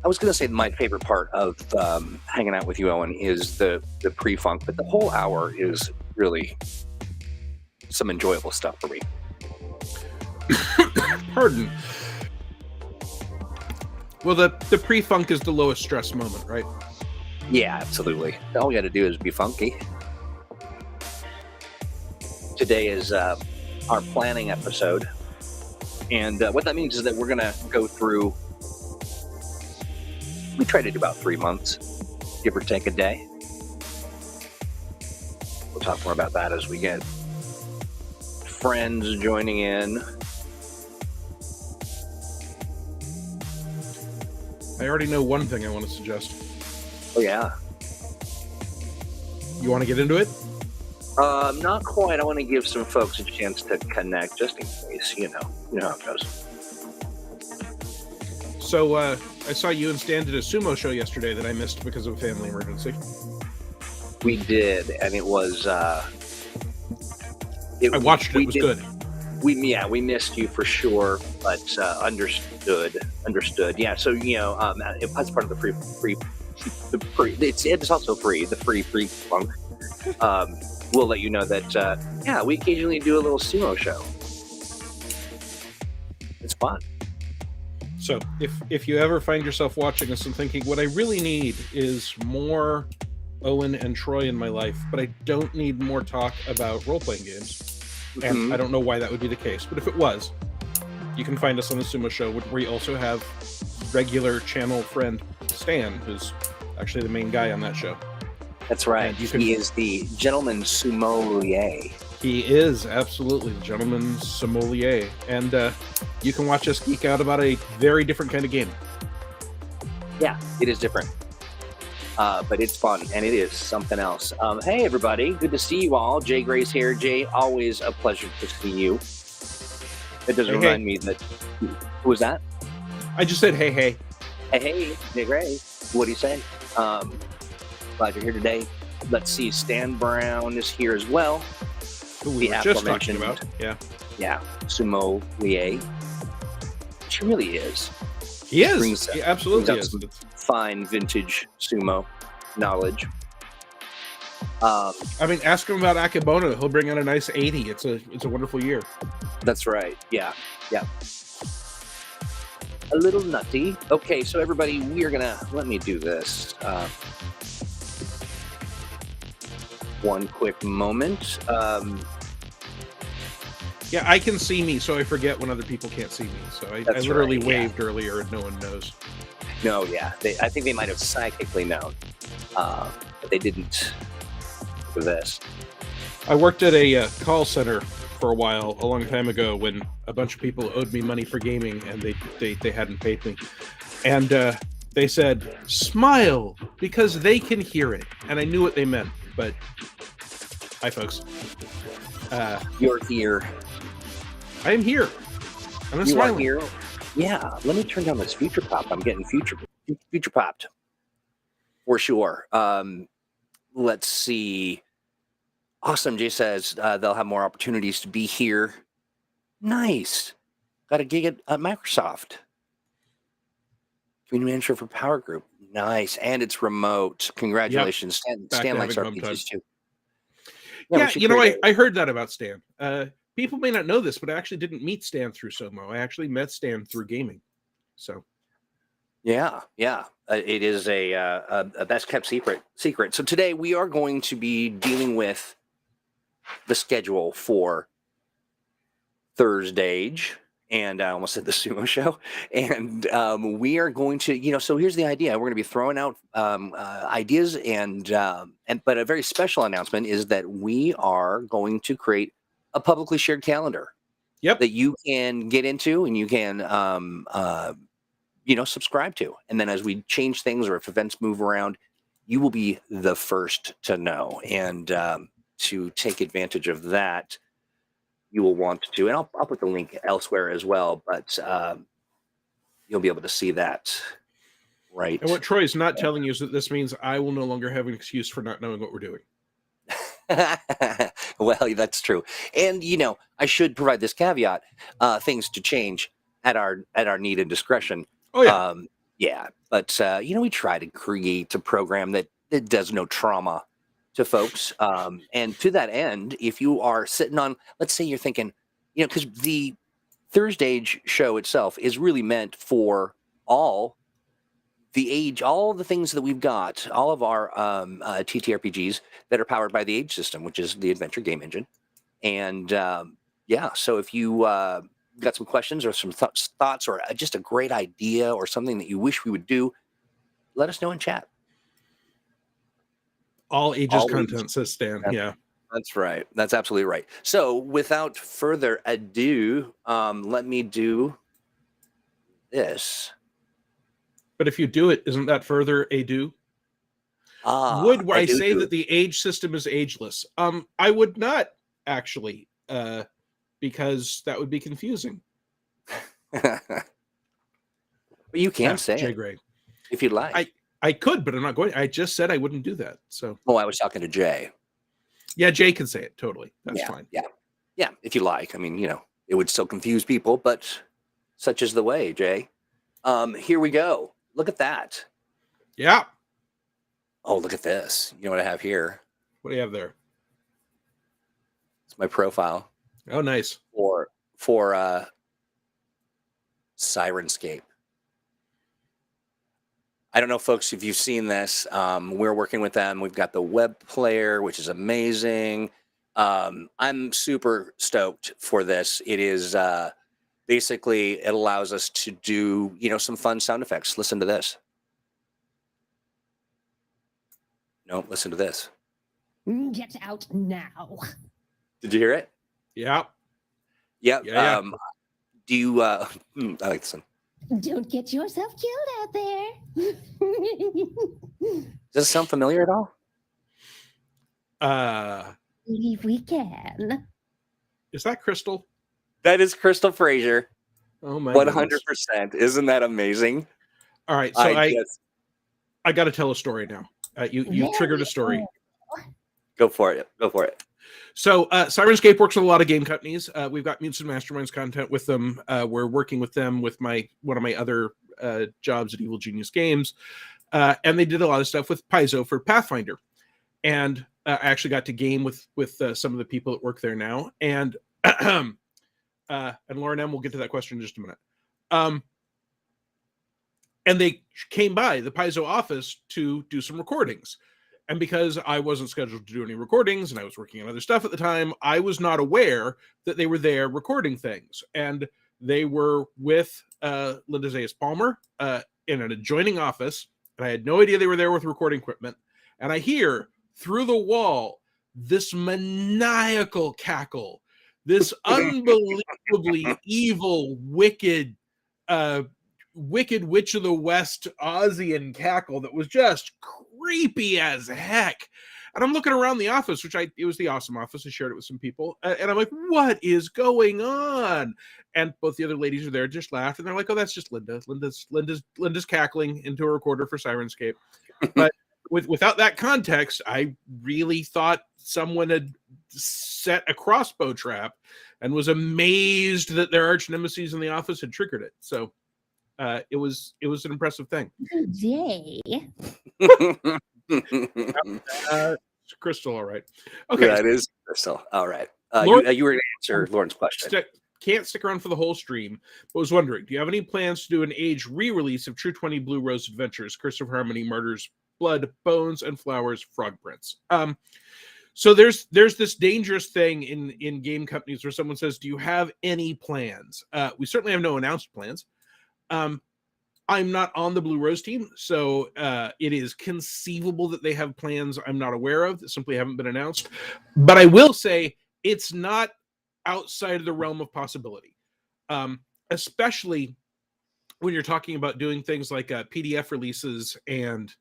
I was going to say my favorite part of hanging out with you, Owen, is the pre-funk, but the whole hour is really some enjoyable stuff for me. Pardon. Well, the pre-funk is the lowest stress moment, right? Yeah, absolutely. All we got to do is be funky. Today is our planning episode, and what that means is that we're going to go through. We try to do about 3 months, give or take a day. We'll talk more about that as we get friends joining in. I already know one thing I want to suggest. Oh, yeah. You want to get into it? Not quite. I want to give some folks a chance to connect, just in case, you know how it goes. So, I saw you and Stan did a sumo show yesterday that I missed because of a family emergency. We did, and it was... I watched it. It was good. We missed you for sure, but understood. Yeah, so, it's part of the free it's also free, the free funk. We'll let you know that, we occasionally do a little sumo show. It's fun. So if you ever find yourself watching this and thinking, what I really need is more Owen and Troy in my life, but I don't need more talk about role-playing games. And I don't know why that would be the case, but if it was, you can find us on the Sumo Show, where we also have regular channel friend Stan, who's actually the main guy on that show. That's right. He is the gentleman sommelier. He is, absolutely, the gentleman sommelier. And you can watch us geek out about a very different kind of game. Yeah, it is different. But it's fun, and it is something else. Hey, everybody. Good to see you all. Jay Gray's here. Jay, always a pleasure to see you. It does remind me that... Who was that? I just said, hey. Hey, Jay Gray. What do you say? Glad you're here today. Let's see. Stan Brown is here as well. Who we were just talking about. Yeah. Sommelier. She really is. He is. He absolutely is. Fine vintage sumo knowledge. Ask him about Akebono. He'll bring out a nice 80. It's a wonderful year. That's right. Yeah. A little nutty. Okay, so everybody, we are gonna let me do this. One quick moment. I can see me, so I forget when other people can't see me. So I literally waved earlier, and no one knows. No, yeah. I think they might have psychically known, but they didn't for this. I worked at a call center for a while, a long time ago, when a bunch of people owed me money for gaming, and they hadn't paid me. And they said, smile, because they can hear it. And I knew what they meant, but... Hi, folks. You're here. I am here. I'm smiling. Here. Yeah, let me turn down this future pop. I'm getting future popped for sure. Let's see. Awesome. Jay says they'll have more opportunities to be here. Nice. Got a gig at Microsoft. Community manager for Power Group. Nice. And it's remote. Congratulations. Yep. Stan likes RPGs too. Yeah, I heard that about Stan. People may not know this, but I actually didn't meet Stan through Somo. I actually met Stan through gaming. So, yeah, it is a best kept secret. So today we are going to be dealing with the schedule for ThursdAGE, and I almost said the Sumo Show. And we are going to, so here's the idea: we're going to be throwing out ideas, but a very special announcement is that we are going to create a publicly shared calendar. Yep. That you can get into and you can, subscribe to. And then as we change things or if events move around, you will be the first to know. And to take advantage of that, you will want to, and I'll put the link elsewhere as well, but you'll be able to see that. Right. And what Troy's not telling you is that this means I will no longer have an excuse for not knowing what we're doing. Well, that's true. And, I should provide this caveat, things to change at our need and discretion. Oh, yeah. Yeah, but we try to create a program that does no trauma to folks. And to that end, if you are sitting on, let's say you're thinking, because the ThursdAGE show itself is really meant for all all the things that we've got, all of our TTRPGs that are powered by the Age system, which is the Adventure Game Engine. And so if you got some questions or some thoughts or just a great idea or something that you wish we would do, let us know in chat. All ages All content, ages. says Stan. Yeah. That's right. That's absolutely right. So without further ado, let me do this. But if you do it, isn't that further ado? Would I say that the age system is ageless? I would not actually, because that would be confusing. But you can say Jay it Gray. if you'd like. I could, but I'm not going. I just said I wouldn't do that. So. Oh, I was talking to Jay. Yeah, Jay can say it. Totally. That's fine. Yeah, if you like. I mean, it would still confuse people, but such is the way, Jay. Here we go. Look at that. Yeah. Oh, look at this. You know what I have here? What do you have there? It's my profile. Oh, nice. For Sirenscape. I don't know, folks, if you've seen this. We're working with them. We've got the web player, which is amazing. I'm super stoked for this. It is basically, it allows us to do, some fun sound effects. Listen to this. No, listen to this. Get out now. Did you hear it? Yeah. Yep. Yeah. Do you, I like this one. Don't get yourself killed out there. Does it sound familiar at all? If we can. Is that Crystal? That is Crystal Frazier. Oh my 100%. Isn't that amazing? All right. So I got to tell a story now. You triggered a story. Go for it. So Sirenscape works with a lot of game companies. We've got Mutants and Masterminds content with them. We're working with them with one of my other jobs at Evil Genius Games. And they did a lot of stuff with Paizo for Pathfinder. And I actually got to game with some of the people that work there now. And Lauren M, we'll get to that question in just a minute. And they came by the Paizo office to do some recordings. And because I wasn't scheduled to do any recordings and I was working on other stuff at the time, I was not aware that they were there recording things. And they were with Linda Zayas Palmer in an adjoining office. And I had no idea they were there with recording equipment. And I hear through the wall this maniacal cackle, this unbelievably evil, wicked Witch of the West Ozian cackle that was just creepy as heck. And I'm looking around the office, it was the awesome office. I shared it with some people. And I'm like, what is going on? And both the other ladies are there, just laughed. And they're like, oh, that's just Linda. Linda's cackling into a recorder for Sirenscape. But without that context, I really thought someone had set a crossbow trap and was amazed that their arch nemesis in the office had triggered it. So it was an impressive thing. Jay. Crystal, all right. Okay. That is Crystal. All right. Lauren, you were going to answer Lauren's question. Can't stick around for the whole stream, but was wondering, do you have any plans to do an age re-release of True 20 Blue Rose Adventures, Curse of Harmony, Martyrs, Blood, Bones, and Flowers, Frog Prince? So there's this dangerous thing in game companies where someone says, do you have any plans? We certainly have no announced plans. I'm not on the Blue Rose team, so it is conceivable that they have plans I'm not aware of that simply haven't been announced. But I will say it's not outside of the realm of possibility, especially when you're talking about doing things like PDF releases and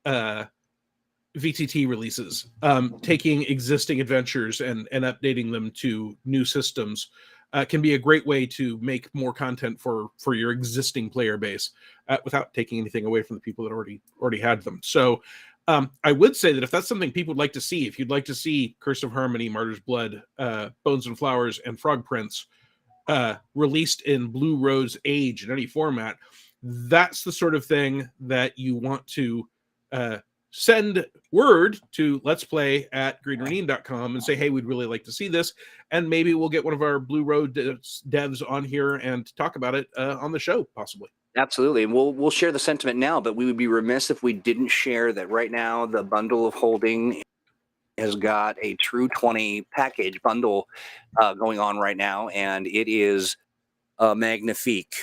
VTT releases, taking existing adventures and updating them to new systems. Can be a great way to make more content for your existing player base without taking anything away from the people that already had them. So I would say that if that's something people would like to see, if you'd like to see Curse of Harmony, Martyr's Blood, Bones and Flowers, and Frog Prince released in Blue Rose Age in any format, that's the sort of thing that you want to send word to let's play at greenranine.com and say, hey, we'd really like to see this. And maybe we'll get one of our Blue Road devs on here and talk about it on the show, possibly. Absolutely. And we'll share the sentiment now, but we would be remiss if we didn't share that right now the bundle of holding has got a True 20 package bundle going on right now, and it is magnifique.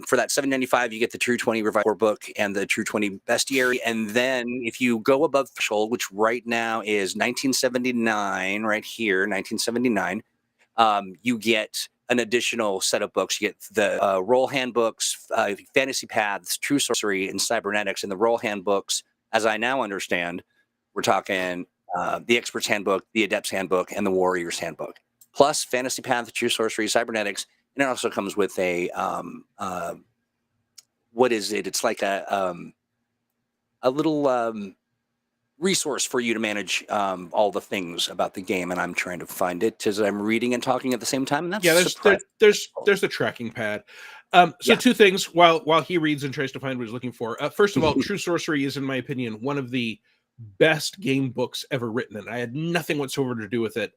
For that $7.95, you get the True 20 Revival book and the True 20 Bestiary. And then if you go above threshold, which right now is 1979, right here, 1979, you get an additional set of books. You get the role handbooks, Fantasy Paths, True Sorcery, and Cybernetics. And the role handbooks, as I now understand, we're talking the Expert's Handbook, the Adept's Handbook, and the Warrior's Handbook, plus Fantasy Paths, True Sorcery, Cybernetics. And it also comes with a what is it? It's like a little resource for you to manage all the things about the game. And I'm trying to find it as I'm reading and talking at the same time. And that's there's the tracking pad. Two things while he reads and tries to find what he's looking for. First of all, True Sorcery is, in my opinion, one of the best game books ever written, and I had nothing whatsoever to do with it.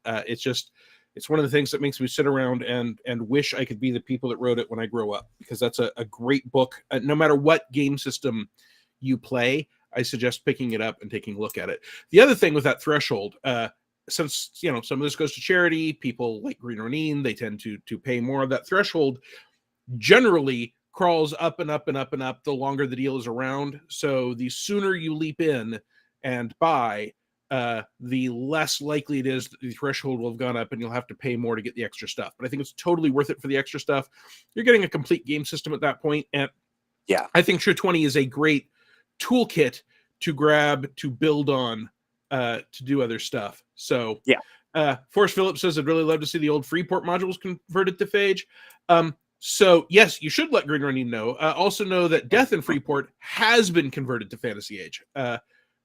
It's one of the things that makes me sit around and wish I could be the people that wrote it when I grow up, because that's a great book. No matter what game system you play, I suggest picking it up and taking a look at it. The other thing with that threshold, since some of this goes to charity, people like Green Ronin, they tend to pay more. Of that threshold generally crawls up and up and up and up the longer the deal is around. So the sooner you leap in and buy, the less likely it is that the threshold will have gone up and you'll have to pay more to get the extra stuff. But I think it's totally worth it for the extra stuff. You're getting a complete game system at that point. And yeah, I think True 20 is a great toolkit to grab, to build on, to do other stuff. So yeah. Forrest Phillips says, I'd really love to see the old Freeport modules converted to Phage. So yes, you should let Green Running know. Also know that Death in Freeport has been converted to Fantasy Age.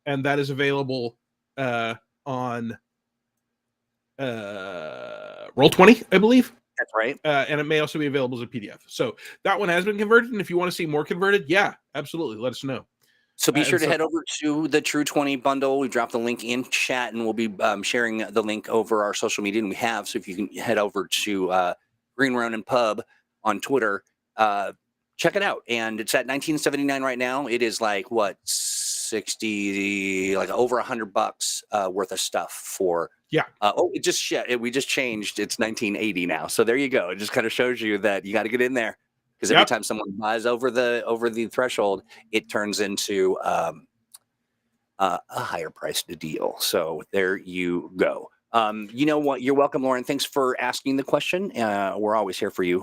And that is available on Roll20, I believe. That's right. And it may also be available as a PDF. So that one has been converted. And if you want to see more converted, yeah, absolutely. Let us know. So be sure to head over to the True 20 bundle. We dropped the link in chat, and we'll be sharing the link over our social media. And we have, so if you can head over to Green Ronin Pub on Twitter, check it out. And it's at $19.79 right now. It is like, what, 60, like over $100 worth of stuff for. Yeah. We just changed. It's $19.80 now. So there you go. It just kind of shows you that you got to get in there, because every time someone buys over the threshold, it turns into a higher priced deal. So there you go. You know what? You're welcome, Lauren. Thanks for asking the question. We're always here for you.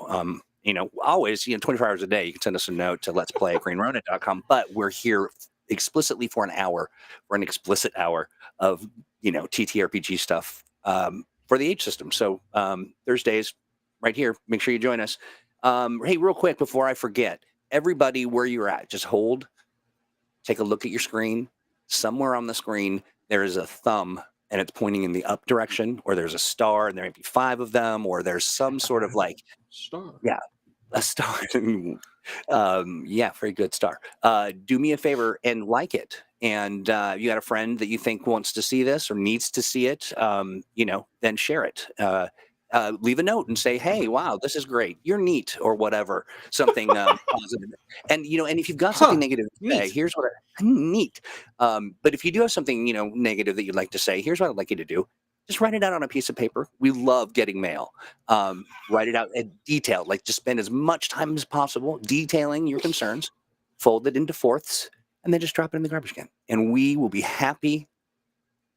Always, 24 hours a day. You can send us a note to let's play at greenronin.com. But we're here explicitly for an explicit hour of TTRPG stuff for the Age system. So Thursdays, right here. Make sure you join us. Hey, real quick before I forget, everybody, where you're at, just hold, take a look at your screen. Somewhere on the screen, there is a thumb and it's pointing in the up direction, or there's a star and there might be 5 of them, or there's some sort of like star. Yeah, a star. Yeah, very good star. Do me a favor and like it. And you got a friend that you think wants to see this or needs to see it, then share it. Leave a note and say, hey, wow, this is great. You're neat, or whatever, something positive. And, and if you've got something negative to say, here's what neat. But if you do have something, negative that you'd like to say, here's what I'd like you to do. Just write it out on a piece of paper. We love getting mail. Write it out in detail, like just spend as much time as possible detailing your concerns, fold it into fourths, and then just drop it in the garbage can. And we will be happy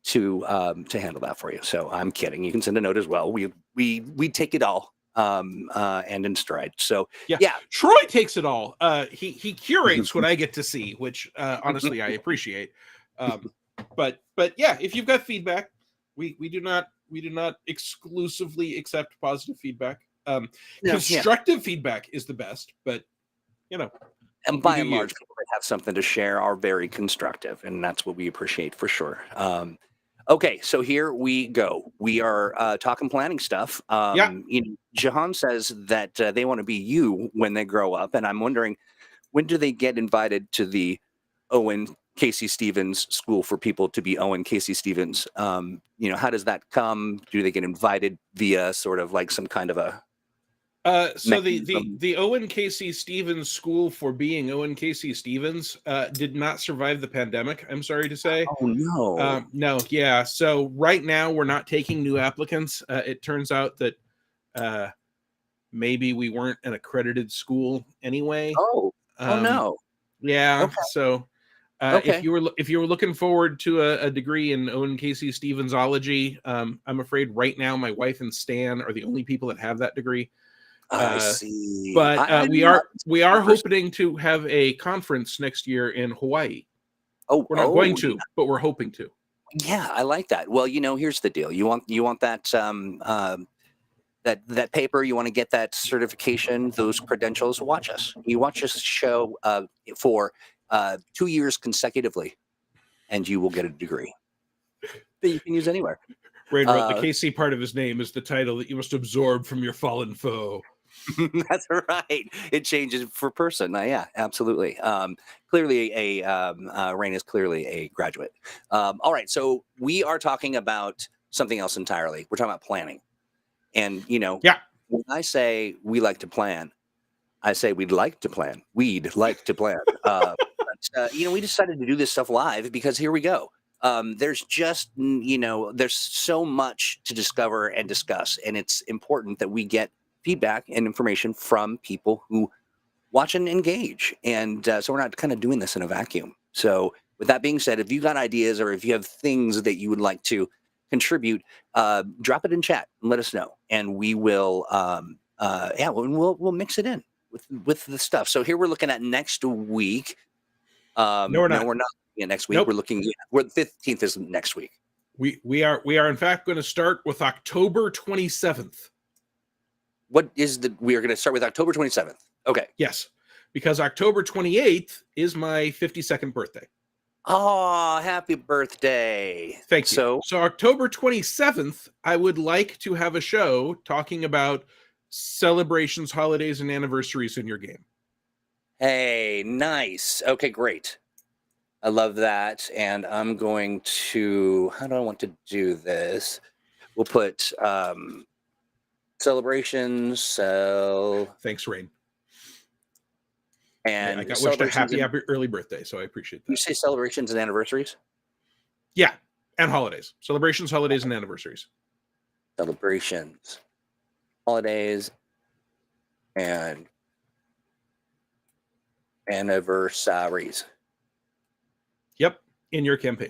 to handle that for you. So I'm kidding. You can send a note as well. We take it all and in stride. So yeah. Troy takes it all. He curates what I get to see, which honestly I appreciate. But yeah, if you've got feedback, we do not exclusively accept positive feedback. Constructive feedback is the best, but and by and large, people that have something to share are very constructive, and that's what we appreciate for sure. Okay, so here we go. We are talking planning stuff. Jahan says that they want to be you when they grow up, and I'm wondering, when do they get invited to the Owen Casey Stevens School for people to be Owen Casey Stevens? How does that come? Do they get invited via sort of like some kind of a So mechanism? the Owen Casey Stevens School for being Owen Casey Stevens did not survive the pandemic, I'm sorry to say. Oh no! No, yeah. So right now we're not taking new applicants. It turns out that maybe we weren't an accredited school anyway. Oh Um, no! yeah. Okay, So okay. if you were looking forward to a degree in Owen Casey Stevensology, I'm afraid right now my wife and Stan are the only people that have that degree. I Uh, see. but I we don't know. I are can see we one are person. hoping to have a conference next year in Hawaii. We're not going Oh, to, but we're hoping to. yeah, I like that. Well, here's the deal. You want that that paper. You want to get that certification, those credentials. Watch us. You watch us show for 2 years consecutively, and you will get a degree that you can use anywhere. Rain wrote the Uh, KC part of his name is the title that you must absorb from your fallen foe. That's right. It changes per person. Yeah, absolutely. Clearly, Rain is clearly a graduate. All right, so we are talking about something else entirely. We're talking about planning, and Yeah. when I say we like to plan, I say we'd like to plan. We'd like to plan. We decided to do this stuff live because here we go. There's just there's so much to discover and discuss, and it's important that we get feedback and information from people who watch and engage. And so we're not kind of doing this in a vacuum. So with that being said, if you got ideas or if you have things that you would like to contribute, drop it in chat and let us know, and we will we'll mix it in with the stuff. So here we're looking at next week. No, we're not. We're not looking at next week. Nope. We're looking the 15th is next week. We are in fact going to start with October 27th. We are going to start with October 27th. Okay. Yes, because October 28th is my 52nd birthday. Oh, happy birthday. Thank you. So October 27th, I would like to have a show talking about celebrations, holidays, and anniversaries in your game. Hey, nice. Okay, great. I love that. And I'm going to, how do I want to do this? We'll put celebrations. Thanks, Rain. And I got wished a happy early birthday, so I appreciate that. You say celebrations and anniversaries? Yeah, and holidays. Celebrations, holidays, and anniversaries. Celebrations, holidays, and anniversaries. Yep, in your campaign.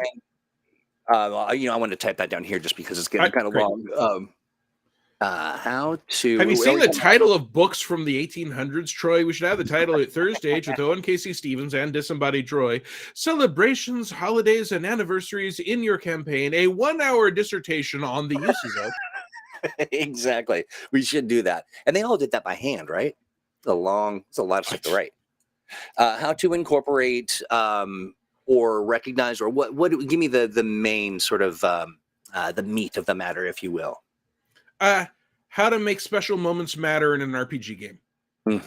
I want to type that down here just because it's getting kind of long. How to... Have you seen the title of books from the 1800s, Troy? We should have the title at ThursdAGE with Owen Casey Stevens and Disembodied Troy. Celebrations, holidays, and anniversaries in your campaign. A 1-hour dissertation on the uses of... Exactly. We should do that. And they all did that by hand, right? It's a lot of stuff to write. How to incorporate or recognize, or what give me the main sort of the meat of the matter, if you will. How to make special moments matter in an RPG game.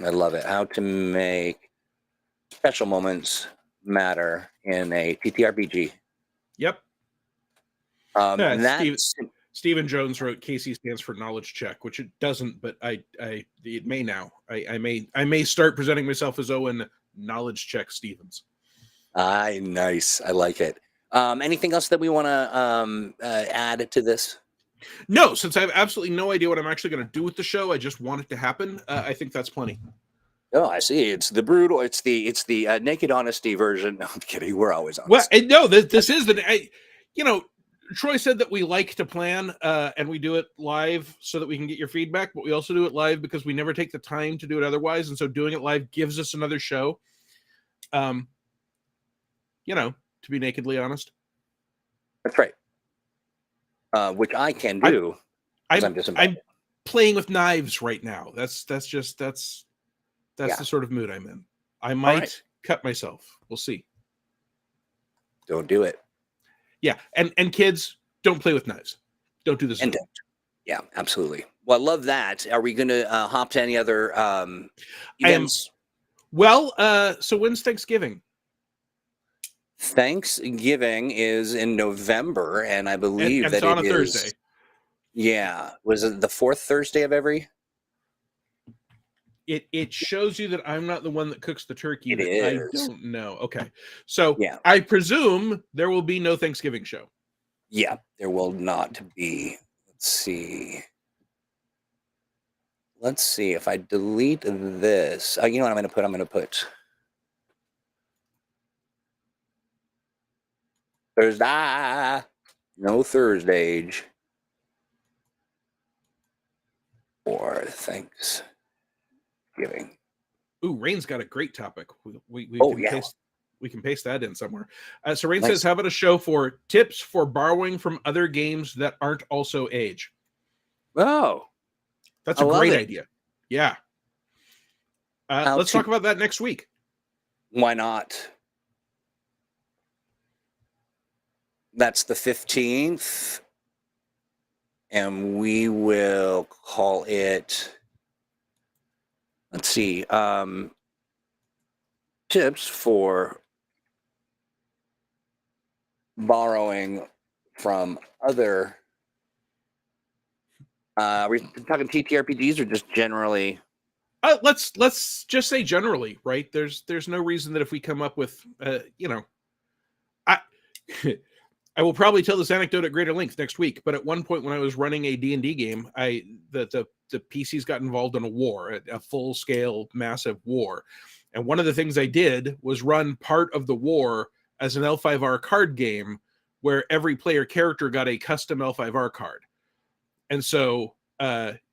I love it. How to make special moments matter in a TTRPG. Yep. Stephen Jones wrote Casey stands for knowledge check, which it doesn't, but it may now. I may start presenting myself as Owen knowledge check Stevens. Nice. I like it. Anything else that we want to add to this? No, since I have absolutely no idea what I'm actually going to do with the show, I just want it to happen. I think that's plenty. Oh, I see. It's the brutal. It's the naked honesty version. No, I'm kidding. We're always honest. Well, no, this is Troy said that we like to plan and we do it live so that we can get your feedback, but we also do it live because we never take the time to do it otherwise. And so doing it live gives us another show. To be nakedly honest. That's right. Which I can do. I'm playing with knives right now. That's the sort of mood I'm in. I might cut myself. We'll see. Don't do it. Yeah, and kids, don't play with knives. Don't do this. And don't. Yeah, absolutely. Well, I love that. Are we going to hop to any other events? Well, so when's Thanksgiving? Thanksgiving is in November, and I And believe it's that on it a is. Thursday. Yeah, was it the fourth Thursday of every? It shows you that I'm not the one that cooks the turkey. It That I is. don't know. Okay, so Yeah. I presume there will be no Thanksgiving show. Yeah, there will not be. Let's see. Let's see if I delete this. You know what I'm going to put Thursday. No ThursdAGE for Thanksgiving. Ooh, Rain's got a great topic. We Oh, can yeah. paste that in somewhere. So Rain Nice. says, "How about a show for tips for borrowing from other games that aren't also Age?" Oh, That's I a love great it. idea. Yeah. How Let's to- talk about that next week. Why not? That's the 15th. And we will call it, let's see, tips for borrowing from other. Are we talking TTRPGs or just generally? Let's just say generally, right? There's no reason that if we come up with, I I will probably tell this anecdote at greater length next week. But at one point, when I was running a D&D game, the PCs got involved in a war, a full scale, massive war, and one of the things I did was run part of the war as an L5R card game, where every player character got a custom L5R card, and so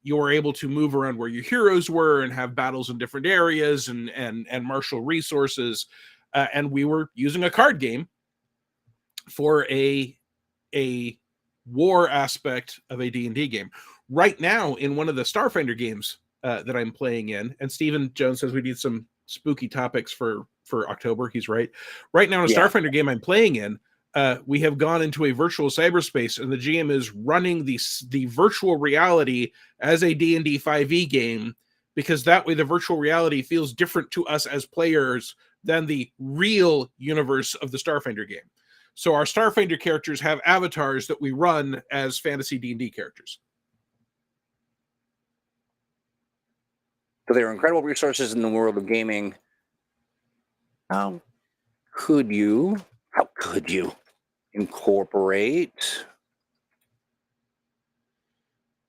you were able to move around where your heroes were and have battles in different areas and marshal resources, and we were using a card game for a war aspect of a D&D game. Right now, in one of the Starfinder games that I'm playing in, and Stephen Jones says we need some spooky topics for October. He's right. Right now, in a Starfinder game I'm playing in, we have gone into a virtual cyberspace, and the GM is running the virtual reality as a D&D 5e game, because that way the virtual reality feels different to us as players than the real universe of the Starfinder game. So our Starfinder characters have avatars that we run as fantasy D&D characters. So there are incredible resources in the world of gaming. How could you incorporate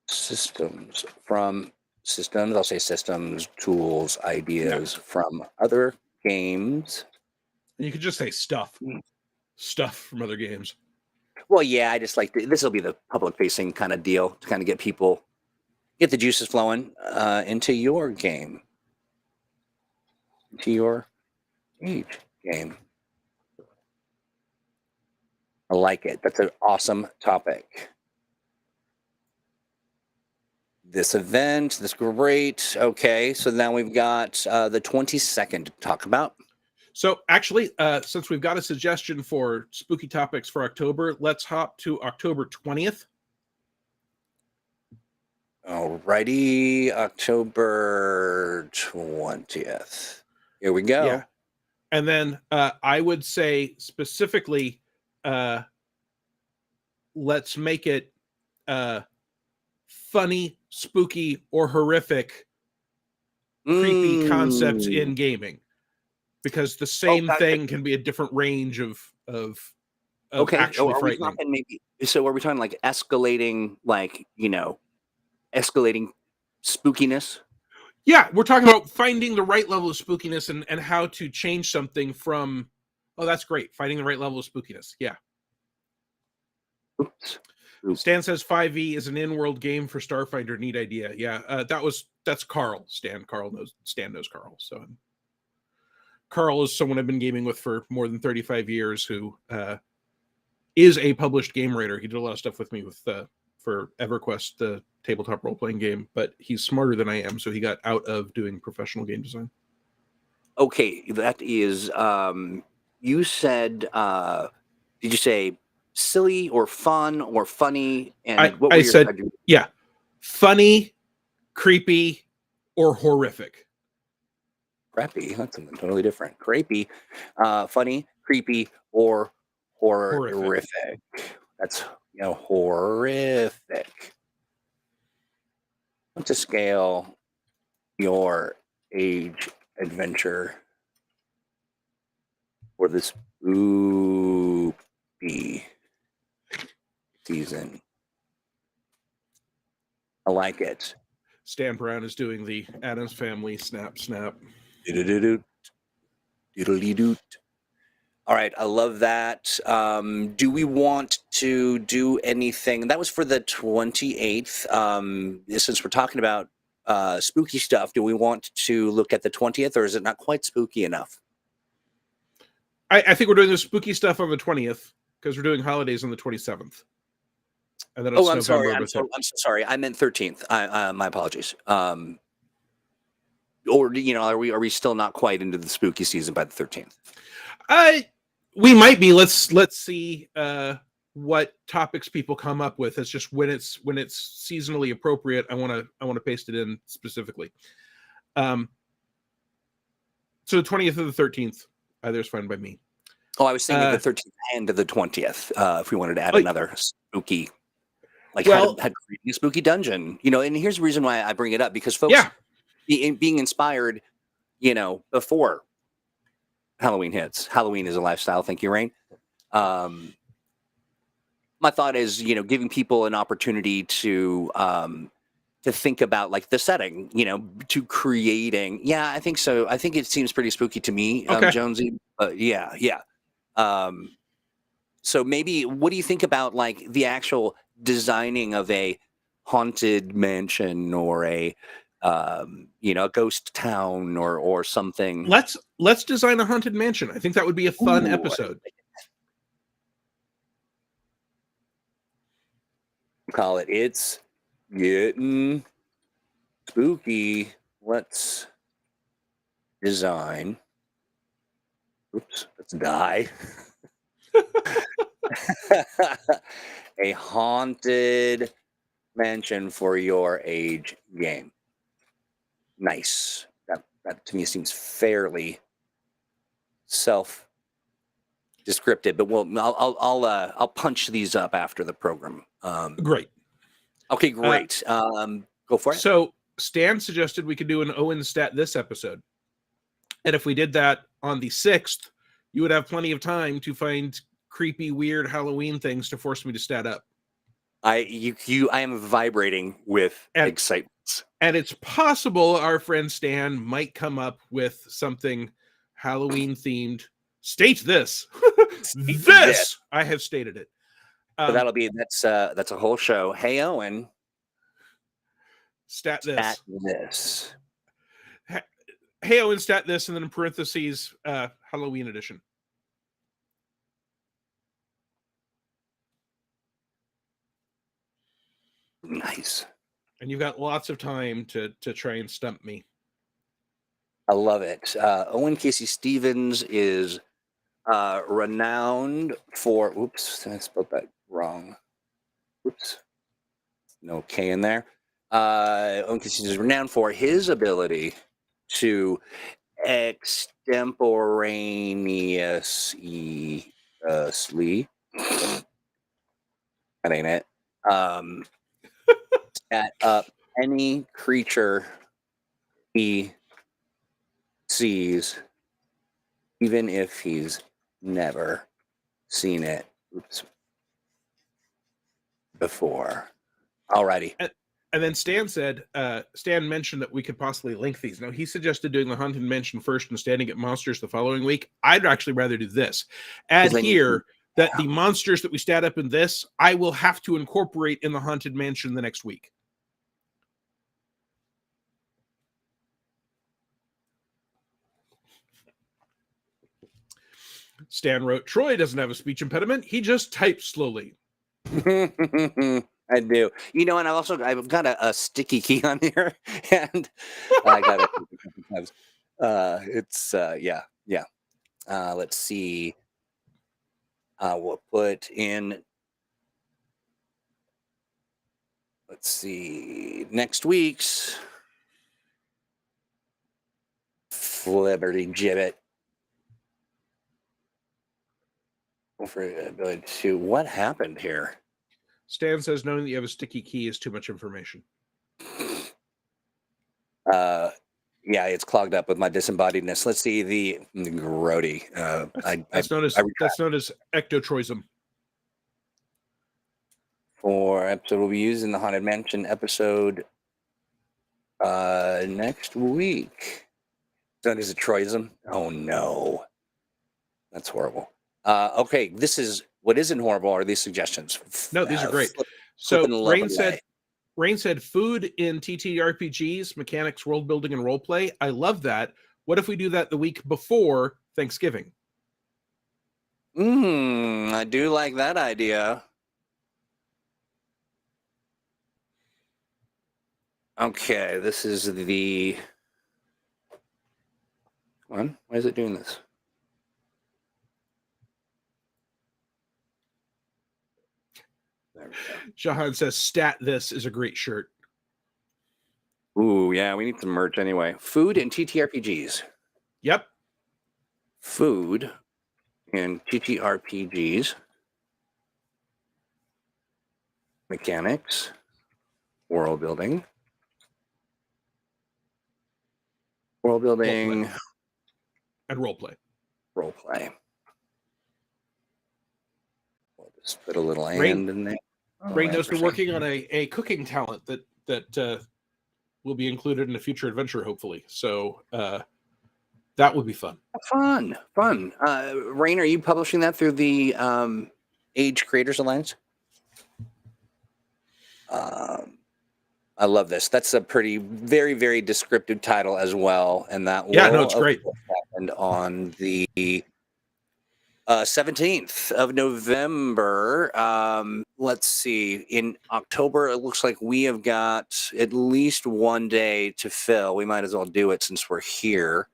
systems, I'll say systems, tools, ideas from other games? And you could just say stuff from other games. Well, yeah, I just like this will be the public facing kind of deal to kind of get the juices flowing into your game, into your age game. I like it. That's an awesome topic. This event, this great. Okay, so now we've got the 22nd to talk about. So actually, since we've got a suggestion for spooky topics for October, let's hop to October 20th. Alrighty, October 20th. Here we go. Yeah. And then I would say specifically, let's make it funny, spooky, or horrific, creepy concepts in gaming, because the same thing can be a different range of okay. actually Are we frightening. talking maybe? So are we talking like escalating, escalating spookiness? Yeah, we're talking about finding the right level of spookiness and how to change something from. Oh, that's great! Finding the right level of spookiness. Yeah. Oops. Stan says 5e is an in-world game for Starfinder. Neat idea. Yeah, that's Carl. Stan knows Carl. So Carl is someone I've been gaming with for more than 35 years, who is a published game writer. He did a lot of stuff with me for EverQuest, the tabletop role-playing game, but he's smarter than I am, so he got out of doing professional game design. Okay, that is you said did you say silly or fun or funny? And what were I your said, yeah, funny, creepy, or horrific. Crappy. That's something totally different. Crapey. Funny, creepy, or horrific. That's horrific. To scale your age adventure for this spooky season. I like it. Stan Brown is doing the Addams Family snap. Doodle-doo-doot. Doodle-dee-doot. All right, I love that. Do we want to do anything? That was for the 28th. Since we're talking about spooky stuff, do we want to look at the 20th, or is it not quite spooky enough? I think we're doing the spooky stuff on the 20th because we're doing holidays on the 27th. And then it's I'm sorry. November. I'm so sorry. I meant 13th. My apologies. Or are we still not quite into the spooky season by the 13th? We might be. Let's see what topics people come up with. It's just when it's seasonally appropriate. I want to paste it in specifically. So the 20th or the 13th, either is fine by me. Oh, I was thinking the 13th and the 20th. If we wanted to add another spooky, how to create a spooky dungeon, And here's the reason why I bring it up, because folks being inspired, before Halloween hits. Halloween is a lifestyle. Thank you, Rain. My thought is, giving people an opportunity to think about the setting, to creating. Yeah, I think so. I think it seems pretty spooky to me, Jonesy. Yeah. So maybe, what do you think about the actual designing of a haunted mansion or a ghost town or something? Let's design a haunted mansion. I think that would be a fun episode. Call it It's Getting Spooky. Let's design. Oops, let's die. A haunted mansion for your age game. Nice. That to me seems fairly self-descriptive, but I'll punch these up after the program. Great. Okay, great. Go for it. So Stan suggested we could do an Owen stat this episode, and if we did that on the 6th, you would have plenty of time to find creepy, weird Halloween things to force me to stat up. I am vibrating with excitement. And it's possible our friend Stan might come up with something Halloween themed. State this. This. I have stated it. So that's a whole show. Hey, Owen. Stat this. Hey, Owen, stat this, and then in parentheses, Halloween edition. Nice. And you've got lots of time to try and stump me. I love it. Owen Casey Stevens is renowned for. Oops, I spelled that wrong. Oops, no K in there. Owen Casey is renowned for his ability to extemporaneously. That ain't it. Set up any creature he sees, even if he's never seen it before. Alrighty. And then Stan mentioned that we could possibly link these. Now, he suggested doing the Haunted Mansion first and standing at monsters the following week. I'd actually rather do this. Add here that the monsters that we stat up in this, I will have to incorporate in the Haunted Mansion the next week. Stan wrote, Troy doesn't have a speech impediment. He just types slowly. I do. And I've got a sticky key on here, and I got it. It's yeah. Let's see. We'll put in. Let's see. Next week's Flibberty gibbet. For ability to what happened here? Stan says knowing that you have a sticky key is too much information. Yeah, it's clogged up with my disembodiedness. Let's see the grody. That's known as ectotroism. For episode will be used in the Haunted Mansion episode next week. That is a troism. Oh no, that's horrible. Okay, this is what isn't horrible are these suggestions. No, these are great. So Rain said food in TTRPGs, mechanics, world building, and role play. I love that. What if we do that the week before Thanksgiving? I do like that idea. Okay, this is the one. Why is it doing this? There we go. Jahan says, "Stat this is a great shirt." Ooh, yeah, we need some merch anyway. Food and TTRPGs. Yep. Food and TTRPGs. Mechanics. World building. World building. And role play. Role play. We'll just put a little and in there. Rain knows we're working on a cooking talent that will be included in a future adventure, hopefully. So that would be fun. Fun. Rain, are you publishing that through the Age Creators Alliance? I love this. That's a very, very descriptive title as well, and that it's great. Happened on the 17th of November. Let's see. In October, it looks like we have got at least one day to fill. We might as well do it since we're here.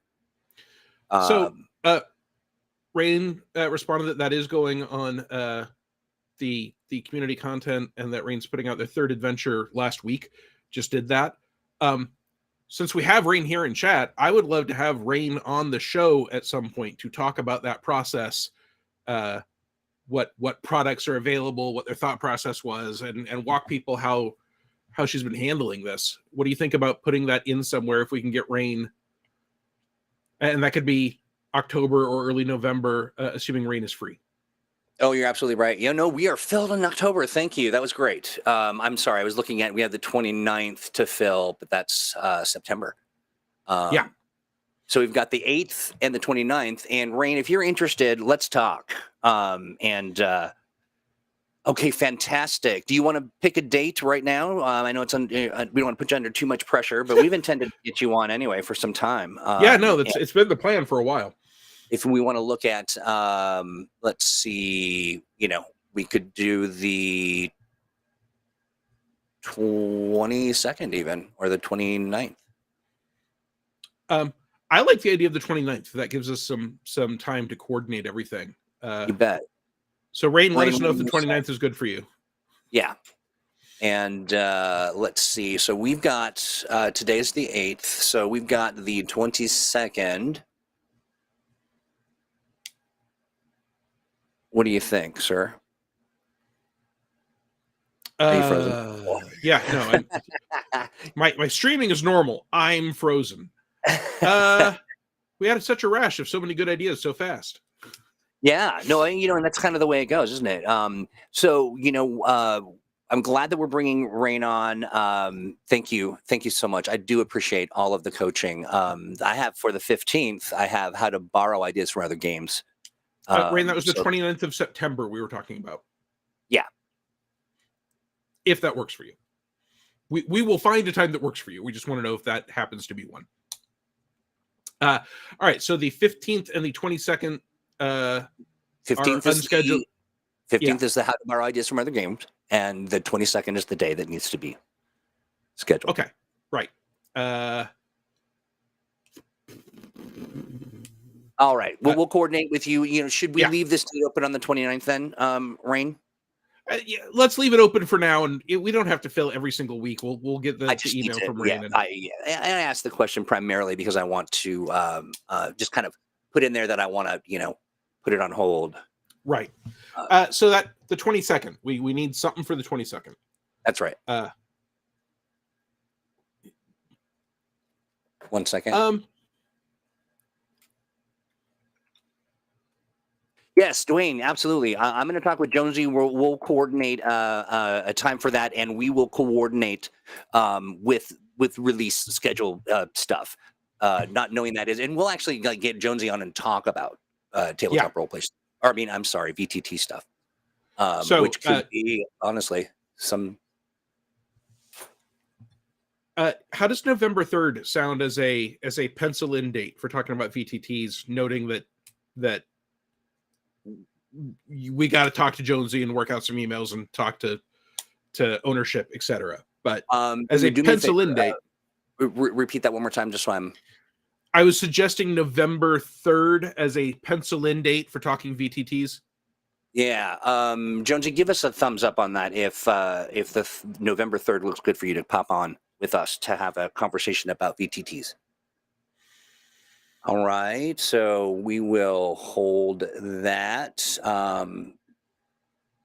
Rain responded that is going on the community content, and that Rain's putting out their third adventure last week. Just did that. Since we have Rain here in chat, I would love to have Rain on the show at some point to talk about that process, what products are available, what their thought process was, and walk people how she's been handling this. What do you think about putting that in somewhere if we can get Rain? And that could be October or early November, assuming Rain is free. Oh, you're absolutely right. We are filled in October. Thank you. That was great. I'm sorry. I was looking at, we have the 29th to fill, but that's September. Yeah. So we've got the 8th and the 29th. And Rain, if you're interested, let's talk. Okay, fantastic. Do you want to pick a date right now? I know we don't want to put you under too much pressure, but we've intended to get you on anyway for some time. It's been the plan for a while. If we want to look at, let's see, we could do the 22nd even, or the 29th. I like the idea of the 29th. That gives us some time to coordinate everything. You bet. So Rain, let us know if the 29th is good for you. Yeah. And let's see. So we've got, today's the 8th. So we've got the 22nd. What do you think, sir? Are you frozen? Yeah, no. My streaming is normal. I'm frozen. We had such a rash of so many good ideas so fast. Yeah, no, and that's kind of the way it goes, isn't it? So I'm glad that we're bringing Rain on. Thank you so much. I do appreciate all of the coaching. I have for the 15th. I have how to borrow ideas from other games. Rain, that was the 29th of September we were talking about. Yeah. If that works for you. We will find a time that works for you. We just want to know if that happens to be one. All right, so the 15th and the 22nd 15th is unscheduled. 15th is the how to borrow ideas from other games, and the 22nd is the day that needs to be scheduled. Okay, right. All right. We'll coordinate with you. Should we leave this date open on the 29th then, Rain? Yeah, let's leave it open for now, and we don't have to fill every single week. We'll get the just email need to, from yeah, Rain. I asked the question primarily because I want to just kind of put in there that I want to, put it on hold. Right. Uh, So that the 22nd, we need something for the 22nd. That's right. 1 second. Yes, Dwayne, absolutely. I'm going to talk with Jonesy. We'll coordinate a time for that, and we will coordinate with release schedule stuff. Not knowing that is, and we'll actually get Jonesy on and talk about tabletop role play. Or I mean, I'm sorry, VTT stuff. Which could be honestly some. How does November 3rd sound as a pencil in date for talking about VTTs? Noting that we got to talk to Jonesy and work out some emails and talk to ownership, etc. But as a pencil in date, repeat that one more time, just so I'm. I was suggesting November 3rd as a pencil in date for talking VTTs. Yeah, Jonesy, give us a thumbs up on that if the November 3rd looks good for you to pop on with us to have a conversation about VTTs. All right, so we will hold that.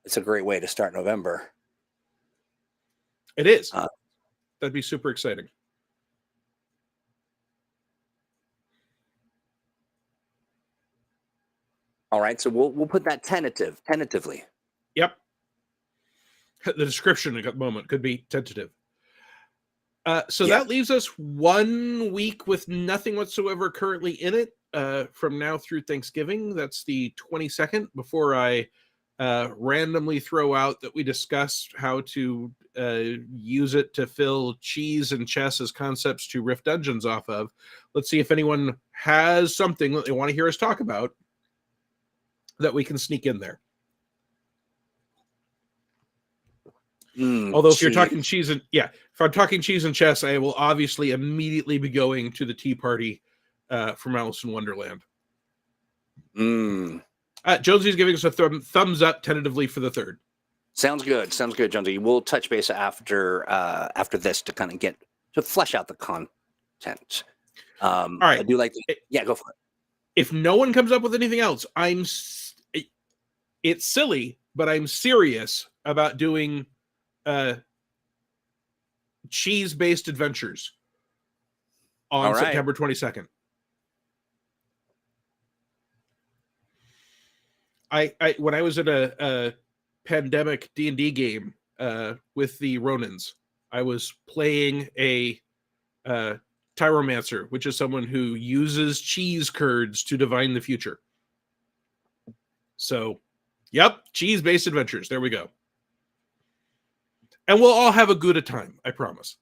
It's a great way to start November. It is. That'd be super exciting. All right, so we'll put that tentatively. Yep. The description at the moment could be tentative. So that leaves us 1 week with nothing whatsoever currently in it from now through Thanksgiving. That's the 22nd, before I randomly throw out that we discuss how to use it to fill cheese and chess as concepts to riff dungeons off of. Let's see if anyone has something that they want to hear us talk about that we can sneak in there. Although if you're talking cheese and if I'm talking cheese and chess, I will obviously immediately be going to the tea party from Alice in Wonderland. Jonesy's giving us a thumbs up tentatively for the 3rd. Sounds good, Jonesy. We'll touch base after this to kind of get to flesh out the content. All right, I do like go for it. If no one comes up with anything else, it's silly, but I'm serious about doing cheese-based adventures on September 22nd. I when I was at a pandemic D&D game with the Ronins, I was playing a Tyromancer, which is someone who uses cheese curds to divine the future. So, yep, cheese-based adventures. There we go. And we'll all have a good time, I promise.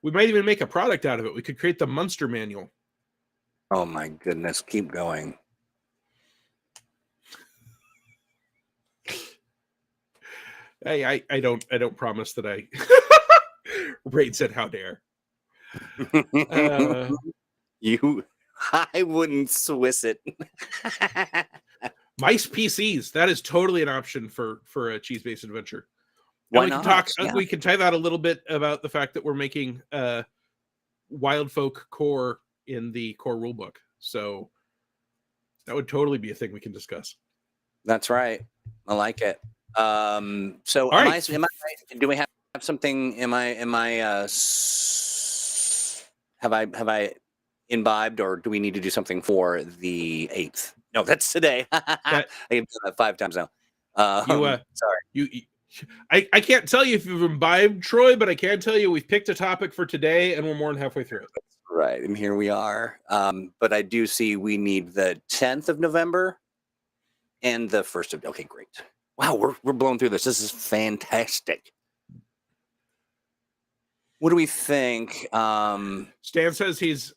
We might even make a product out of it. We could create the Munster Manual. Oh my goodness, keep going. I don't promise that I Raid said how dare. I wouldn't Swiss it. Mice PCs. That is totally an option for a cheese-based adventure. Why we not? Can talk. We can tie that a little bit about the fact that we're making Wild Folk core in the core rulebook. So that would totally be a thing we can discuss. That's right. I like it. So do we have something? Have I imbibed, or do we need to do something for the 8th? No, that's today. I've done that 5 times now. Sorry. I can't tell you if you've imbibed, Troy, but I can tell you we've picked a topic for today, and we're more than halfway through it. Right, and here we are. But I do see we need the 10th of November and the 1st of. Okay, great. Wow, we're blowing through this. This is fantastic. What do we think? Stan says he's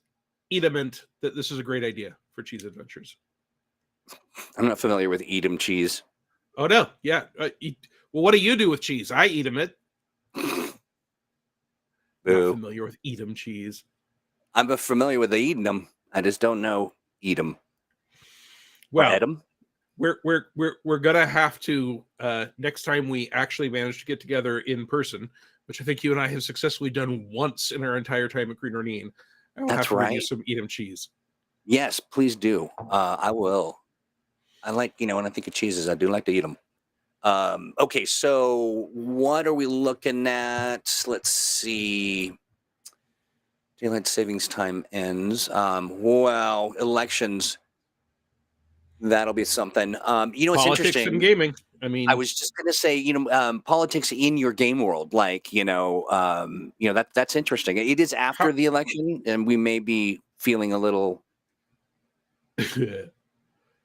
adamant that this is a great idea for cheese adventures. I'm not familiar with Edam cheese. Oh no, yeah. Well, what do you do with cheese? I eat them. Not familiar with Edam cheese. I'm familiar with the Edam. I just don't know Edam. Well, Adam. we're gonna have to next time we actually manage to get together in person, which I think you and I have successfully done once in our entire time at Green Ronine. I will That's have to bring you right. some Edam cheese. Yes, please do. I will. I like, when I think of cheeses, I do like to eat them. Okay, so what are we looking at? Let's see. Daylight savings time ends. Well, elections. That'll be something. It's Politics interesting. and gaming. I mean, I was just going to say, politics in your game world, like, that's interesting. It is after the election, and we may be feeling a little,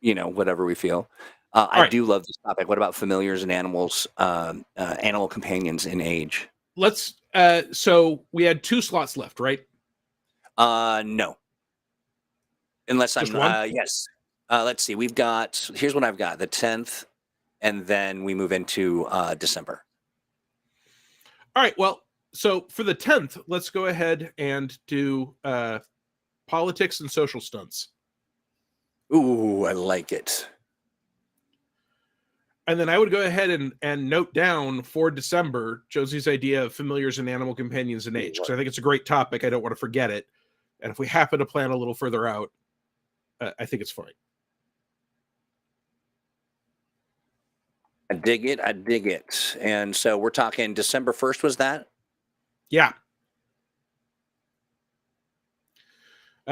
whatever we feel. I do love this topic. What about familiars and animals, animal companions in age? Let's. So we had 2 slots left, right? No. Unless Just I'm, one? yes. Let's see. Here's what I've got: the 10th, and then we move into December. All right. Well, so for the 10th, let's go ahead and do politics and social stunts. Ooh, I like it. And then I would go ahead and note down for December Josie's idea of familiars and animal companions in age, because I think it's a great topic. I don't want to forget it. And if we happen to plan a little further out, I think it's fine. I dig it. I dig it. And so we're talking December 1st, was that? Yeah.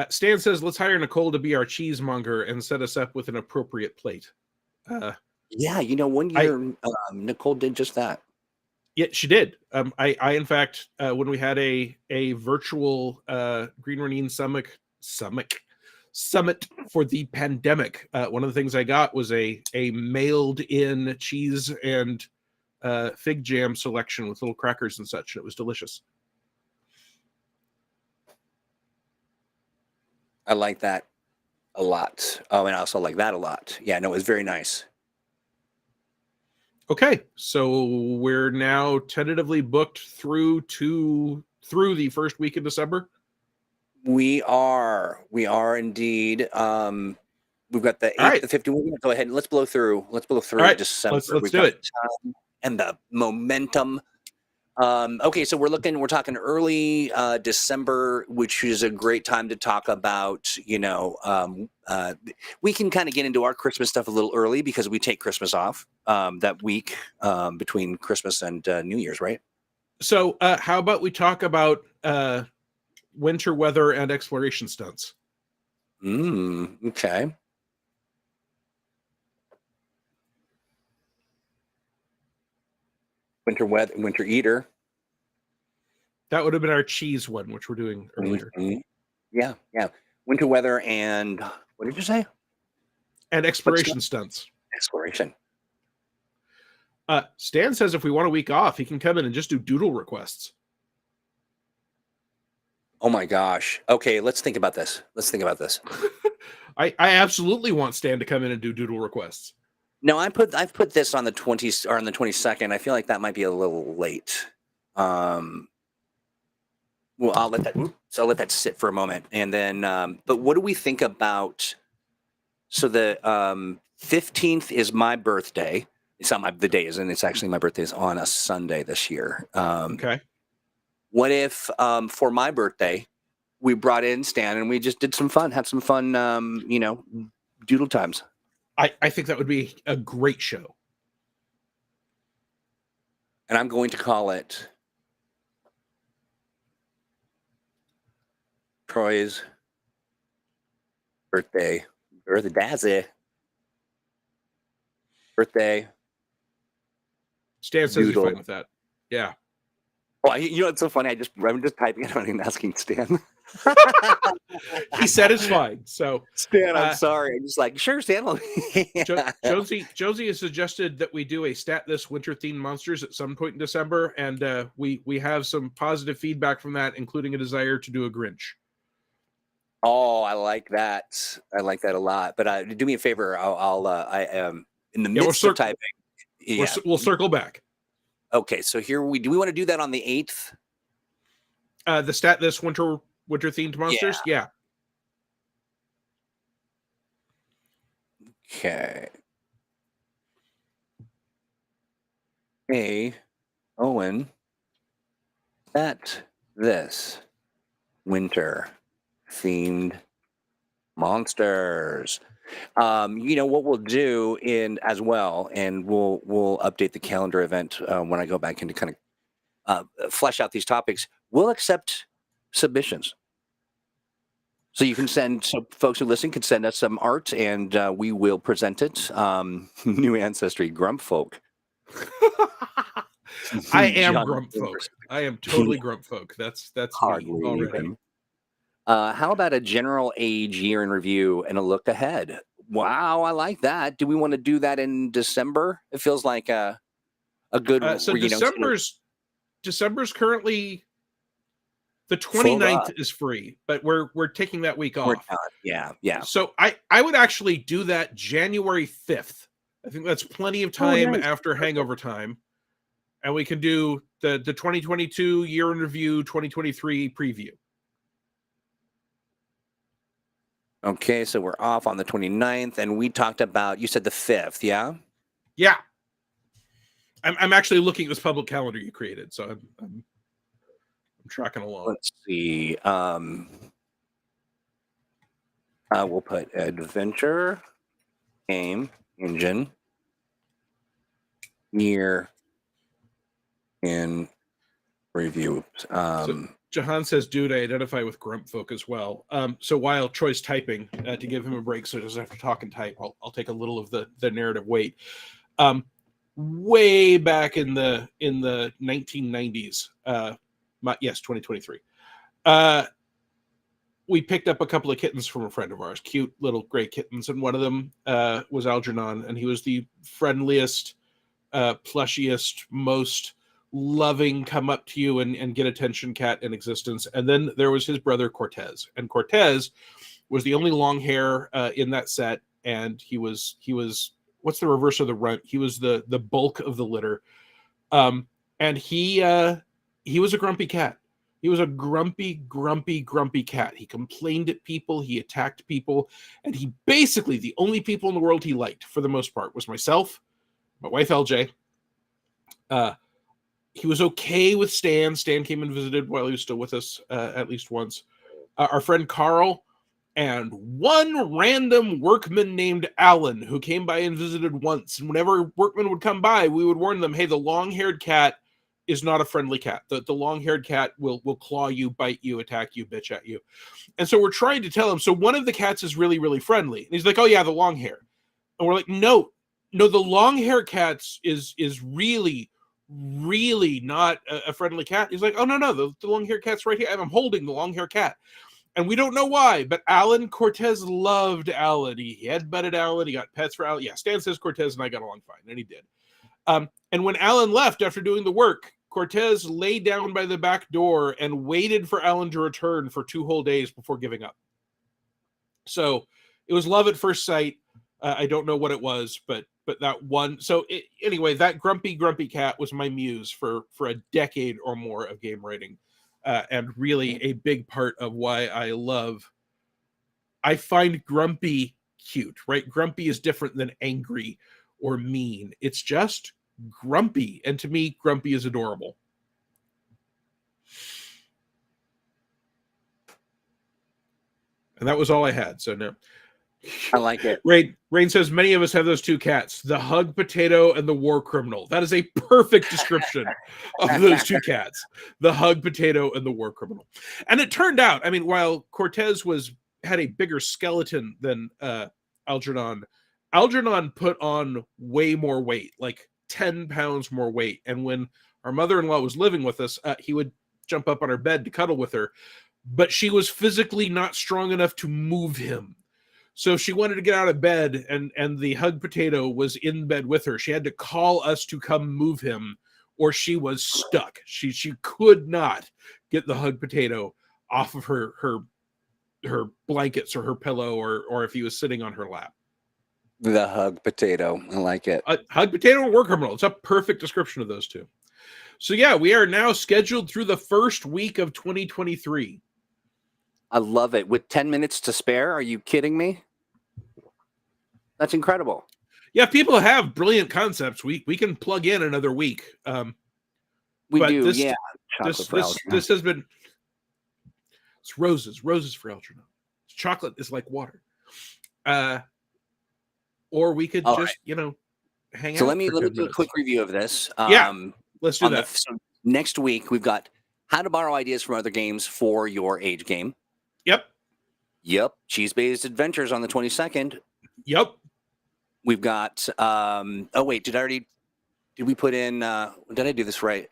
Stan says, let's hire Nicole to be our cheesemonger and set us up with an appropriate plate. Yeah, one year Nicole did just that. Yeah, she did. I in fact, when we had a virtual Green Ronine summit for the pandemic, one of the things I got was a mailed in cheese and fig jam selection with little crackers and such. It was delicious. I like that a lot. Oh, and I also like that a lot. Yeah, no, it was very nice. Okay, so we're now tentatively booked through the first week in December. We are indeed. We've got the 8th, the 15th. We're gonna go ahead and let's blow through. Right, December. let's do it. And the momentum. Okay, so we're talking early December, which is a great time to talk about, we can kind of get into our Christmas stuff a little early because we take Christmas off that week between Christmas and New Year's, right? So how about we talk about winter weather and exploration stunts? Okay. Winter weather, winter eater. That would have been our cheese one, which we're doing earlier. Mm-hmm. Yeah. Winter weather and what did you say? And exploration stunts. Exploration. Stan says if we want a week off, he can come in and just do doodle requests. Oh my gosh. Okay, let's think about this. I absolutely want Stan to come in and do doodle requests. No, I've put this on the 20th or on the 22nd. I feel like that might be a little late. Well, I'll let that sit for a moment, and then. But what do we think about? So the 15th is my birthday. It's not the day isn't. It's actually my birthday is on a Sunday this year. Okay. What if for my birthday we brought in Stan and we just did some fun, had some fun, doodle times. I think that would be a great show. And I'm going to call it Troy's birthday. Birthday. Stan says he's fine with that. Yeah. Well, it's so funny. I'm just typing it out and asking Stan. He said it's fine. So Stan, I'm sorry. I'm just like, sure, Stan. Josie has suggested that we do a stat this winter themed monsters at some point in December, and we have some positive feedback from that, including a desire to do a Grinch. Oh, I like that. I like that a lot. But do me a favor. I am in the midst of typing. Yeah. We'll circle back. Okay, so do we want to do that on the 8th? The stat this winter themed monsters? Yeah. Okay. Hey, Owen, set this winter themed monsters. What we'll do in as well, and we'll update the calendar event when I go back into kind of flesh out these topics. We'll accept submissions. So you can so folks who listen can send us some art, and we will present it. New ancestry, grump folk. I am John grump folk. Chambers. I am totally grump folk. That's Hardly me already. even. How about a general age year in review and a look ahead? Wow, I like that. Do we want to do that in December? It feels like a good. So December's currently the Full 29th up. is free, but we're taking that week We're off. done. Yeah. So I would actually do that January 5th. I think that's plenty of time nice. after hangover time. And we can do the 2022 year in review, 2023 preview. Okay, so we're off on the 29th, and we talked about, you said the 5th, yeah? Yeah. I'm actually looking at this public calendar you created, so I'm tracking along. Let's see. We'll put adventure game engine year in review. So Jahan says, dude, I identify with grump folk as well. So while Troy's typing, to give him a break so he doesn't have to talk and type, I'll take a little of the narrative weight. Way back in the 1990s, yes, 2023, we picked up a couple of kittens from a friend of ours, cute little gray kittens, and one of them was Algernon, and he was the friendliest, plushiest, most loving, come up to you and get attention cat in existence. And then there was his brother Cortez, and Cortez was the only long hair in that set, and he was what's the reverse of the runt? He was the bulk of the litter, and he was a grumpy cat. He was a grumpy cat. He complained at people, he attacked people, and he basically, the only people in the world he liked, for the most part, was myself, my wife LJ. He was okay with Stan. Stan came and visited while he was still with us at least once. Our friend Carl, and one random workman named Alan, who came by and visited once. And whenever workmen would come by, we would warn them, hey, the long-haired cat is not a friendly cat. The long-haired cat will claw you, bite you, attack you, bitch at you. And so we're trying to tell him, so one of the cats is really, really friendly. And he's like, oh yeah, the long hair. And we're like, no, the long hair cats is really, really not a friendly cat. He's like, oh no, the long hair cat's right here. I'm holding the long hair cat. And we don't know why, but Alan Cortez loved Alan. He headbutted Alan. He got pets for Alan. Yeah, Stan says Cortez and I got along fine, and he did. And when Alan left after doing the work, Cortez lay down by the back door and waited for Alan to return for 2 whole days before giving up. So it was love at first sight. I don't know what it was, but that one. So anyway, that grumpy cat was my muse for a decade or more of game writing. And really a big part of why I find grumpy cute, right? Grumpy is different than angry or mean. It's just grumpy. And to me, grumpy is adorable. And that was all I had. So no. I like it. Rain says, many of us have those 2 cats, the hug potato and the war criminal. That is a perfect description of those 2 cats, the hug potato and the war criminal. And it turned out, I mean, while Cortez had a bigger skeleton than Algernon put on way more weight, like 10 pounds more weight. And when our mother-in-law was living with us, he would jump up on her bed to cuddle with her, but she was physically not strong enough to move him. So she wanted to get out of bed, and the hug potato was in bed with her. She had to call us to come move him, or she was stuck. She could not get the hug potato off of her blankets or her pillow, or if he was sitting on her lap. The hug potato. I like it. Hug potato and war criminal. It's a perfect description of those 2. So yeah, we are now scheduled through the first week of 2023. I love it. With 10 minutes to spare, are you kidding me? That's incredible. Yeah, if people have brilliant concepts, we can plug in another week. We But do, this yeah. Chocolate for Algernon. this has been, it's roses for Algernon. Chocolate is like water. Or we could All just hang So out let me for 10 do a minutes. quick review of this. Yeah, let's do that. So next week we've got how to borrow ideas from other games for your age game. Yep. Cheese-based adventures on the 22nd. Yep. We've got oh wait, did we put in did I do this right?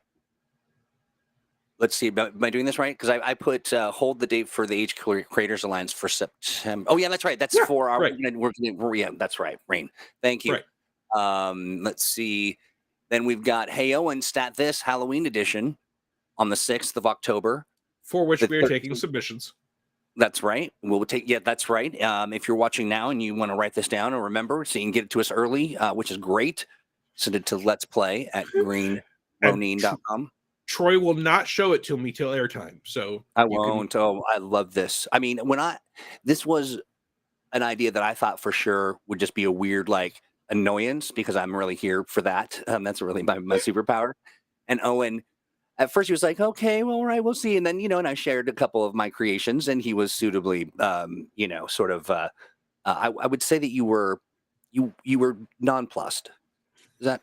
Let's see, am I doing this right? Because I put hold the date for the Age Creators Alliance for September. Oh yeah, that's right. That's for our right. yeah, that's right. Rain. Thank you. Right. Let's see. Then we've got Hey Owen Stat This Halloween edition on the 6th of October. For which we are taking submissions. That's right. We'll take, that's right. If you're watching now and you want to write this down or remember, so you can get it to us early, which is great. Send it to Let's Play at greenronin.com. Troy will not show it to me till airtime. So I won't. Oh, I love this. I mean, this was an idea that I thought for sure would just be a weird, like, annoyance because I'm really here for that. That's really my superpower. And Owen, at first he was like, okay, well, all right, we'll see. And then, and I shared a couple of my creations and he was suitably, sort of, I would say that you were nonplussed. Is that?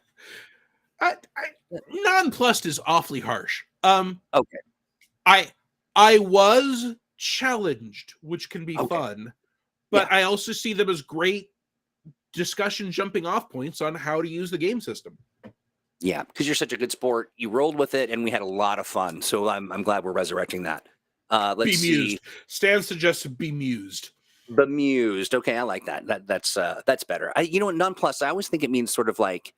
Nonplussed is awfully harsh. Okay. I was challenged, which can be fun, but I also see them as great discussion jumping off points on how to use the game system. Yeah, because you're such a good sport. You rolled with it, and we had a lot of fun. So I'm glad we're resurrecting that. Let's see. Stan suggests bemused. Bemused. Okay, I like that. That's better. Nonplussed. I always think it means sort of like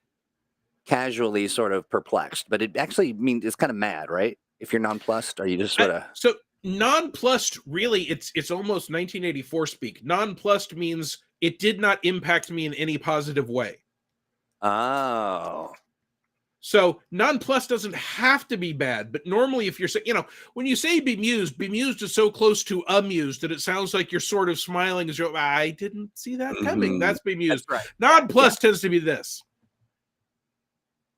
casually, sort of perplexed, but it actually means it's kind of mad, right? If you're nonplussed, are you just sort of so nonplussed? Really, it's almost 1984 speak. Nonplussed means it did not impact me in any positive way. Oh. So nonplussed doesn't have to be bad, but normally if you're saying, when you say bemused is so close to amused that it sounds like you're sort of smiling as you're, I didn't see that coming. That's bemused. That's right. Nonplussed tends to be this.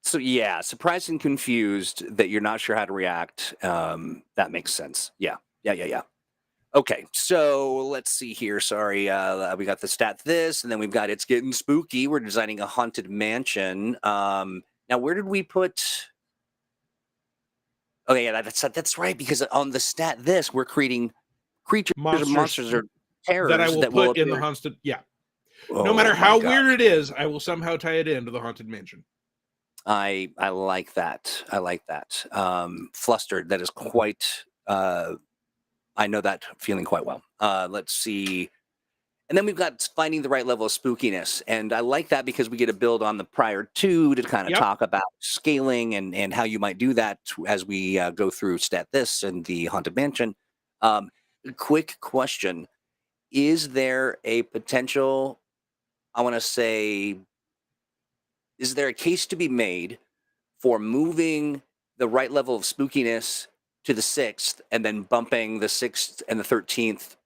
So yeah, surprised and confused that you're not sure how to react. That makes sense. Yeah. Okay, so let's see here. Sorry, we got the stat this, and then we've got it's getting spooky. We're designing a haunted mansion. Now, where did we put? Oh yeah, that's right. Because on the stat this, we're creating creatures, monsters, or terrors that I will put in the haunted. Yeah. Oh, no matter how weird it is, I will somehow tie it into the haunted mansion. I like that. I like that. Flustered. That is quite. I know that feeling quite well. Let's see. And then we've got finding the right level of spookiness. And I like that because we get to build on the prior two to kind of talk about scaling and how you might do that as we go through Stat This and the Haunted Mansion. Quick question. Is there a potential, I want to say, is there a case to be made for moving the right level of spookiness to the 6th and then bumping the 6th and the 13th,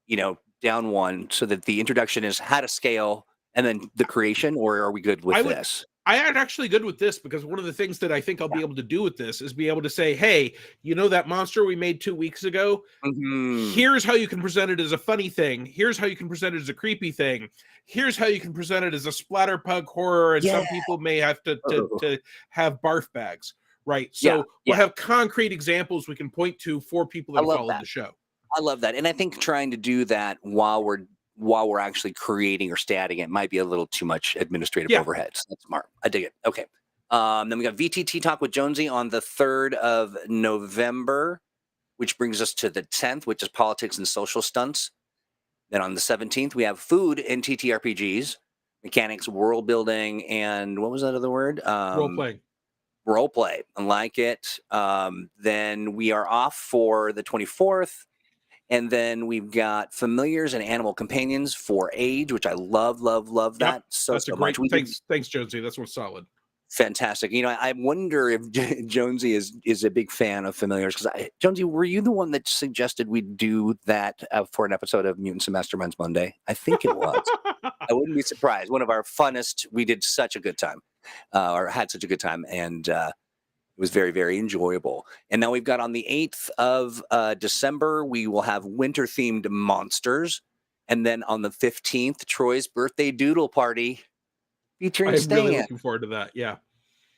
down one so that the introduction is how to scale and then the creation, or are we good with this? I am actually good with this because one of the things that I think I'll be able to do with this is be able to say, hey, that monster we made 2 weeks ago? Mm-hmm. Here's how you can present it as a funny thing. Here's how you can present it as a creepy thing. Here's how you can present it as a splatterpug horror. And some people may have to have barf bags, right? So we'll have concrete examples we can point to for people that follow the show. I love that. And I think trying to do that while we're actually creating or statting it might be a little too much administrative overhead. So that's smart. I dig it. Okay. Then we got VTT Talk with Jonesy on the 3rd of November, which brings us to the 10th, which is politics and social stunts. Then on the 17th, we have food and TTRPGs, mechanics, world building, and what was that other word? Role play. I like it. Then we are off for the 24th. And then we've got familiars and animal companions for age, which I love that so much. Thanks, Jonesy. That's what's solid. Fantastic. I wonder if Jonesy is a big fan of familiars because Jonesy, were you the one that suggested we do that for an episode of Mutants and Masterminds Monday? I think it was. I wouldn't be surprised. One of our funnest. We did such a good time, or had such a good time, and it was very, very enjoyable. And now we've got on the 8th of December, we will have winter-themed monsters. And then on the 15th, Troy's birthday doodle party featuring I'm Stan. really looking forward to that. Yeah.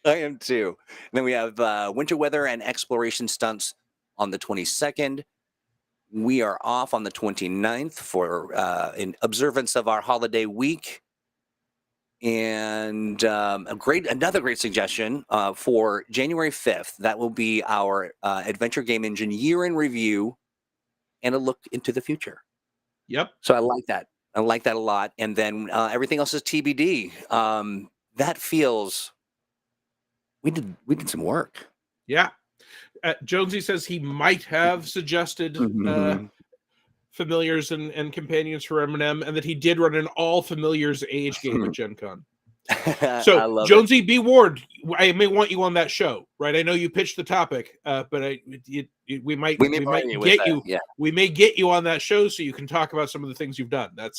I am too. And then we have winter weather and exploration stunts on the 22nd. We are off on the 29th for in observance of our holiday week. And another great suggestion for January 5th. That will be our Adventure Game Engine year in review and a look into the future. Yep. So I like that. I like that a lot. And then everything else is TBD. That feels we did some work. Yeah. Jonesy says he might have suggested familiars and companions for Eminem, and that he did run an all familiars age game at Gen Con. So Jonesy, be warned. I may want you on that show, right? I know you pitched the topic, but we might get you. Yeah. We may get you on that show so you can talk about some of the things you've done. I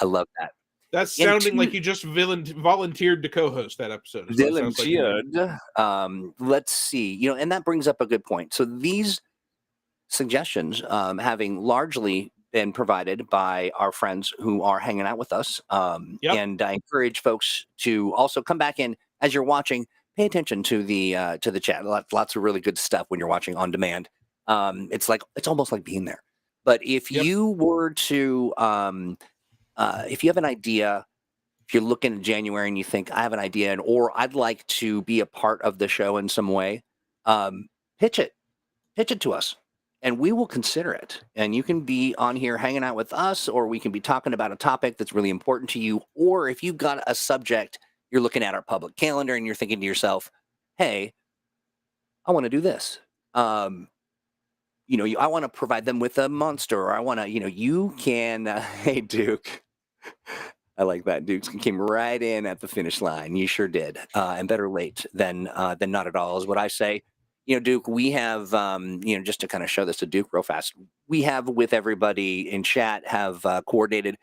love that. That's sounding like you just volunteered to co-host that episode. Volunteered. Let's see. And that brings up a good point. So these suggestions, having largely been provided by our friends who are hanging out with us, and I encourage folks to also come back in as you're watching. Pay attention to the chat. Lots of really good stuff when you're watching on demand. It's almost like being there. But if you were to if you have an idea, if you're looking at January and you think I have an idea, or I'd like to be a part of the show in some way, pitch it to us, and we will consider it. And you can be on here hanging out with us, or we can be talking about a topic that's really important to you. Or if you've got a subject, you're looking at our public calendar and you're thinking to yourself, "Hey, I want to do this." I want to provide them with a monster, or I want to, you can. Hey, Duke. I like that. Duke came right in at the finish line. You sure did. And better late than not at all is what I say. Duke, we have, just to kind of show this to Duke real fast, we have with everybody in chat have coordinated,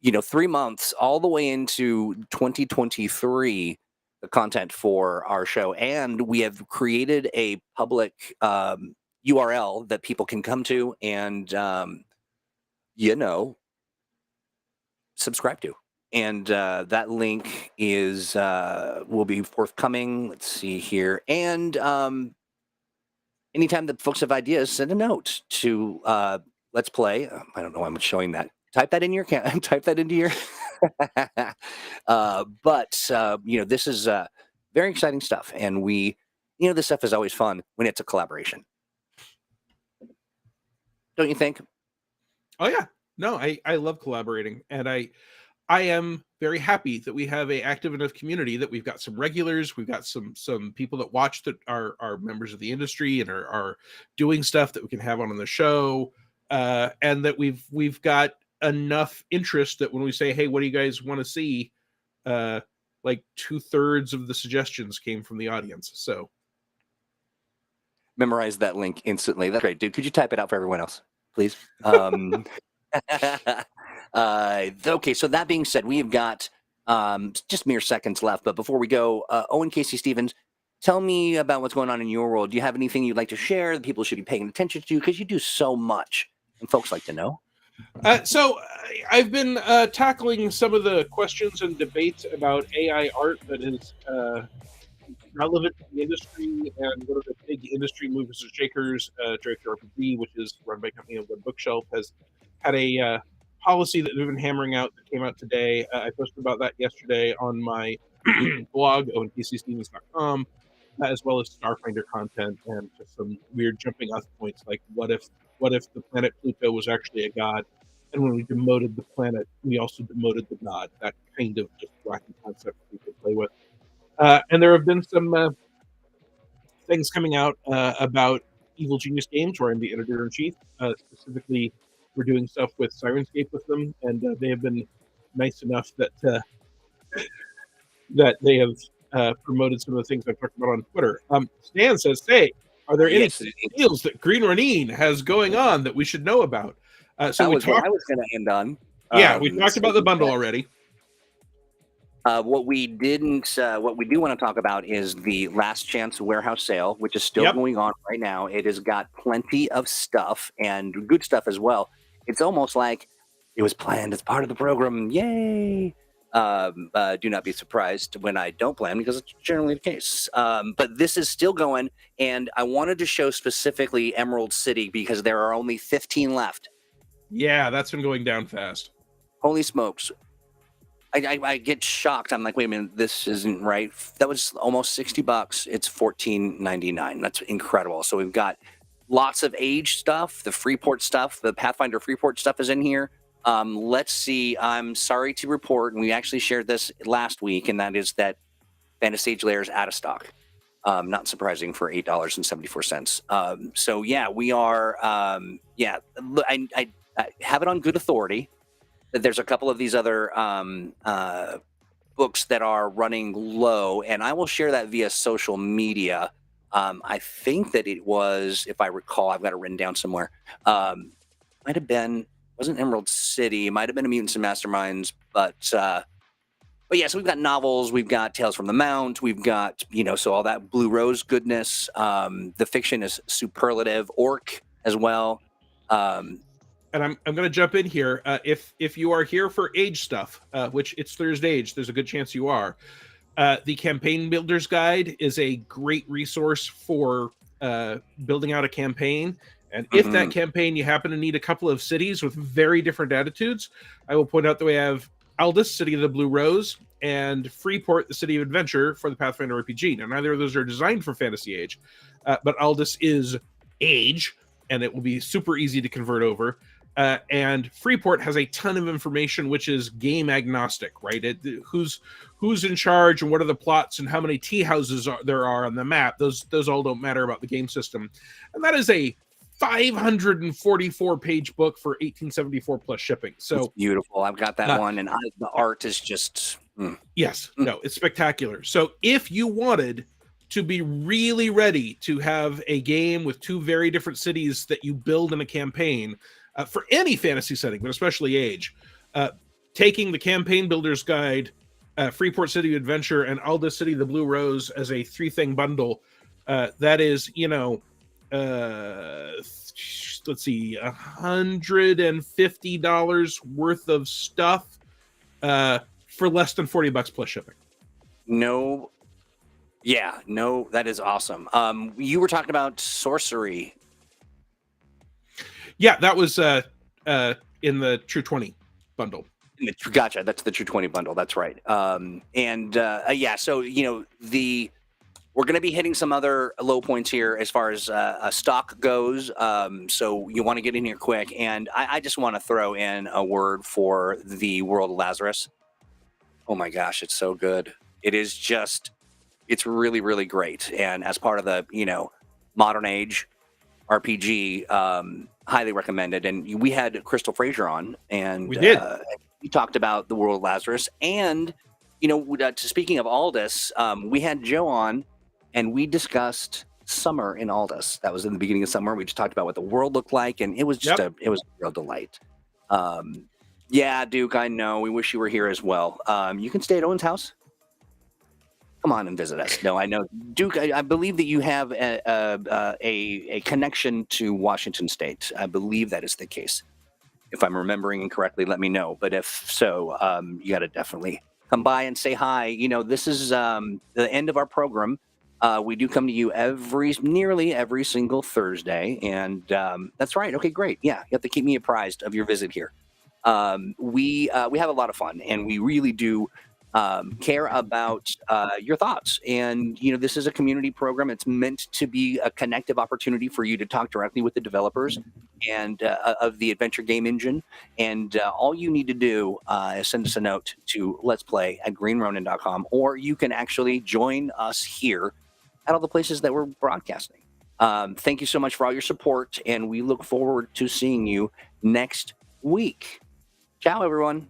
3 months all the way into 2023, the content for our show. And we have created a public URL that people can come to and, subscribe to. And that link will be forthcoming. Let's see here. And anytime that folks have ideas, send a note to Let's Play. I don't know why I'm showing that. Type that in your type that into your. This is very exciting stuff, and this stuff is always fun when it's a collaboration. Don't you think? Oh yeah. No, I love collaborating, and I am very happy that we have a active enough community that we've got some regulars, we've got some people that watch that are members of the industry and are doing stuff that we can have on the show, and that we've got enough interest that when we say, "Hey, what do you guys want to see?" Like 2/3 of the suggestions came from the audience. So memorize that link instantly. That's great, dude. Could you type it out for everyone else, please? Okay, so that being said, we have got just mere seconds left. But before we go, Owen Casey Stevens, tell me about what's going on in your world. Do you have anything you'd like to share that people should be paying attention to? Because you do so much, and folks like to know. So I've been tackling some of the questions and debates about AI art that is relevant to the industry, and one of the big industry movers and shakers, TTRPG, which is run by a company on the Bookshelf, has had a policy that we've been hammering out that came out today. I posted about that yesterday on my blog, owencstevens.com, as well as Starfinder content and just some weird jumping off points like what if the planet Pluto was actually a god, and when we demoted the planet, we also demoted the god. That kind of just wacky concept we could play with. And there have been some things coming out about Evil Genius Games, where I'm the editor-in-chief. Specifically, we're doing stuff with Sirenscape with them, and they have been nice enough that they have promoted some of the things I've talked about on Twitter. Stan says, "Hey, are there any deals that Green Ronin has going on that we should know about?" I was going to end on. Yeah, we talked So about the bundle already. what we didn't, what we do want to talk about is the Last Chance Warehouse Sale, which is still Yep. going on right now. It has got plenty of stuff and good stuff as well. It's almost like it was planned as part of the program. Yay! Do not be surprised when I don't plan, because it's generally the case. But this is still going, and I wanted to show specifically Emerald City because there are only 15 left. Yeah, that's been going down fast. Holy smokes. I get shocked. I'm like, wait a minute, this isn't right. That was almost $60. It's $14.99. That's incredible. So we've got lots of Age stuff, the Freeport stuff, the Pathfinder Freeport stuff is in here. Let's see. I'm sorry to report, and we actually shared this last week, and that is that Fantasy Age Lair is out of stock. Not surprising for $8.74. So yeah, we are. Yeah, I have it on good authority that there's a couple of these other books that are running low, and I will share that via social media. I think that it was, if I recall, I've got it written down somewhere. Might have been, wasn't Emerald City, might have been a Mutants and Masterminds, but yeah, so we've got novels, we've got Tales from the Mount, we've got, so all that Blue Rose goodness. The fiction is superlative, Orc as well. And I'm going to jump in here. If you are here for Age stuff, which it's ThursdAGE, there's a good chance you are. The Campaign Builder's Guide is a great resource for building out a campaign. And if that campaign, you happen to need a couple of cities with very different attitudes, I will point out that we have Aldous, City of the Blue Rose, and Freeport, the City of Adventure for the Pathfinder RPG. Now, neither of those are designed for Fantasy Age, but Aldous is Age, and it will be super easy to convert over. And Freeport has a ton of information, which is game agnostic, right? Who's in charge and what are the plots and how many tea houses there are on the map. Those all don't matter about the game system. And that is a 544-page book for $18.74 plus shipping. So it's beautiful. I've got that one, and the art is just yes, no, it's spectacular. So if you wanted to be really ready to have a game with two very different cities that you build in a campaign, for any fantasy setting, but especially Age, taking the Campaign Builder's Guide, Freeport City Adventure, and Aldous City the Blue Rose as a 3-thing bundle, that is, let's see, $150 worth of stuff for less than $40 plus shipping. No, that is awesome. You were talking about sorcery. Yeah, that was in the True 20 bundle. Gotcha. That's the True 20 bundle. That's right. Yeah, so, we're going to be hitting some other low points here as far as stock goes. So you want to get in here quick. And I just want to throw in a word for the World of Lazarus. Oh my gosh, it's so good. It is just, it's really, really great. And as part of the, modern age RPG, highly recommended. And we had Crystal Fraser on, and we did. We talked about the World of Lazarus. And, speaking of Aldous, we had Joe on, and we discussed summer in Aldous. That was in the beginning of summer. We just talked about what the world looked like, and it was just it was a real delight. Yeah, Duke, I know. We wish you were here as well. You can stay at Owen's house. Come on and visit us. No, I know, Duke. I believe that you have a connection to Washington State. I believe that is the case. If I'm remembering incorrectly, let me know. But if so, you got to definitely come by and say hi. This is the end of our program. We do come to you nearly every single Thursday, and that's right. Okay, great. Yeah, you have to keep me apprised of your visit here. We have a lot of fun, and we really do care about your thoughts. And this is a community program. It's meant to be a connective opportunity for you to talk directly with the developers and of the adventure game engine. And all you need to do is send us a note to letsplay@greenronin.com, or you can actually join us here at all the places that we're broadcasting. Thank you so much for all your support, and we look forward to seeing you next week. Ciao, everyone.